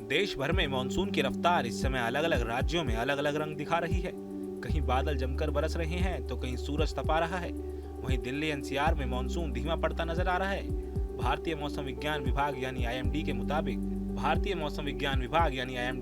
देश भर में मानसून की रफ्तार इस समय अलग अलग राज्यों में अलग अलग रंग दिखा रही है। कहीं बादल जमकर बरस रहे हैं तो कहीं सूरज तपा रहा है। वहीं दिल्ली एनसीआर में मानसून धीमा पड़ता नजर आ रहा है। भारतीय मौसम विज्ञान विभाग यानी आईएमडी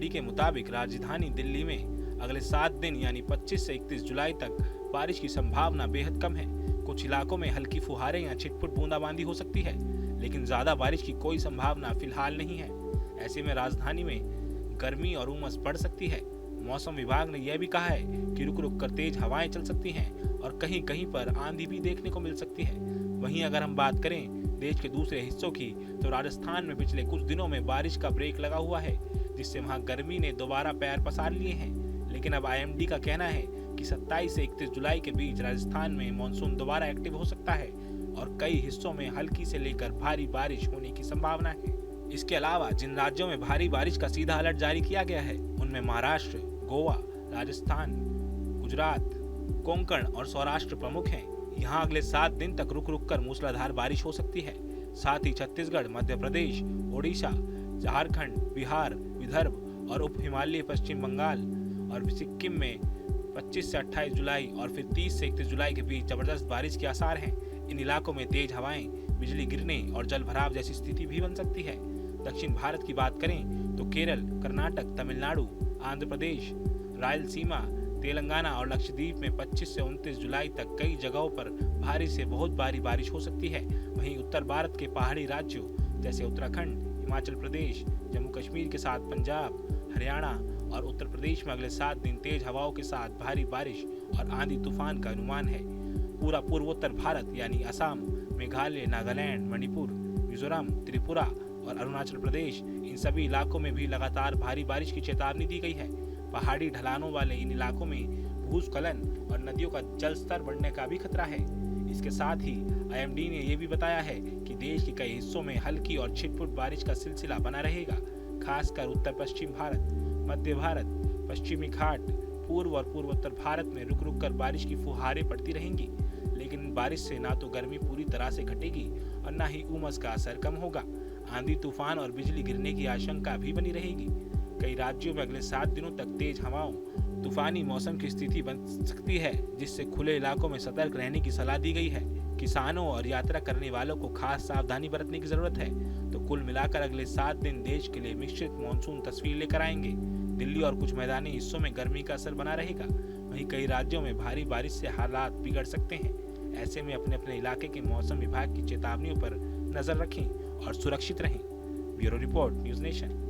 के मुताबिक राजधानी दिल्ली में अगले 7 दिन यानी 25 से 31 जुलाई तक बारिश की संभावना बेहद कम है। कुछ इलाकों में हल्की फुहारें या छिटपुट बूंदाबांदी हो सकती है, लेकिन ज्यादा बारिश की कोई संभावना फिलहाल नहीं है। ऐसे में राजधानी में गर्मी और उमस बढ़ सकती है। मौसम विभाग ने यह भी कहा है कि रुक रुक कर तेज हवाएं चल सकती हैं और कहीं कहीं पर आंधी भी देखने को मिल सकती है। वहीं अगर हम बात करें देश के दूसरे हिस्सों की, तो राजस्थान में पिछले कुछ दिनों में बारिश का ब्रेक लगा हुआ है, जिससे वहां गर्मी ने दोबारा पैर पसार लिए हैं। लेकिन अब आईएमडी का कहना है कि 27 से 31 जुलाई के बीच राजस्थान में मानसून दोबारा एक्टिव हो सकता है और कई हिस्सों में हल्की से लेकर भारी बारिश होने की संभावना है। इसके अलावा जिन राज्यों में भारी बारिश का सीधा अलर्ट जारी किया गया है उनमें महाराष्ट्र, गोवा, राजस्थान, गुजरात, कोंकण और सौराष्ट्र प्रमुख हैं। यहाँ अगले 7 दिन तक रुक रुक कर मूसलाधार बारिश हो सकती है। साथ ही छत्तीसगढ़, मध्य प्रदेश, ओडिशा, झारखंड, बिहार, विदर्भ और उप हिमालयी पश्चिम बंगाल और सिक्किम में 25 से 28 जुलाई और फिर 30 से 31 जुलाई के बीच जबरदस्त बारिश के आसार हैं। इन इलाकों में तेज हवाएं, बिजली गिरने और जल भराव जैसी स्थिति भी बन सकती है। दक्षिण भारत की बात करें तो केरल, कर्नाटक, तमिलनाडु, आंध्र प्रदेश, रायलसीमा, तेलंगाना और लक्षद्वीप में 25 से 29 जुलाई तक कई जगहों पर भारी से बहुत भारी बारिश हो सकती है। वहीं उत्तर भारत के पहाड़ी राज्यों जैसे उत्तराखंड, हिमाचल प्रदेश, जम्मू कश्मीर के साथ पंजाब, हरियाणा और उत्तर प्रदेश में अगले 7 दिन तेज हवाओं के साथ भारी बारिश और आंधी तूफान का अनुमान है। पूरा पूर्वोत्तर भारत यानी असम, मेघालय, नागालैंड, मणिपुर, मिजोरम, त्रिपुरा और अरुणाचल प्रदेश, इन सभी इलाकों में भी लगातार भारी बारिश की चेतावनी दी गई है। पहाड़ी ढलानों वाले इन इलाकों में भूस्खलन और नदियों का जल स्तर बढ़ने का भी खतरा है। इसके साथ ही आईएमडी ने यह भी बताया है कि देश के कई हिस्सों में हल्की और छिटपुट बारिश का सिलसिला बना रहेगा। खासकर उत्तर पश्चिम भारत, मध्य भारत, पश्चिमी घाट, पूर्व और पूर्वोत्तर भारत में रुक रुक कर बारिश की फुहारें पड़ती रहेंगी। लेकिन बारिश से ना तो गर्मी पूरी तरह से घटेगी और ना ही उमस का असर कम होगा। आंधी तूफान और बिजली गिरने की आशंका भी बनी रहेगी। कई राज्यों में अगले 7 दिनों तक तेज हवाओं, तूफानी मौसम की स्थिति बन सकती है, जिससे खुले इलाकों में सतर्क रहने की सलाह दी गई है। किसानों और यात्रा करने वालों को खास सावधानी बरतने की जरूरत है। तो कुल मिलाकर अगले 7 दिन देश के लिए मिश्रित मानसून तस्वीर लेकर आएंगे। दिल्ली और कुछ मैदानी हिस्सों में गर्मी का असर बना रहेगा। वहीं कई राज्यों में भारी बारिश से हालात बिगड़ सकते हैं। ऐसे में अपने अपने इलाके के मौसम विभाग की चेतावनियों पर नजर रखें और सुरक्षित रहें। Bureau report, news nation.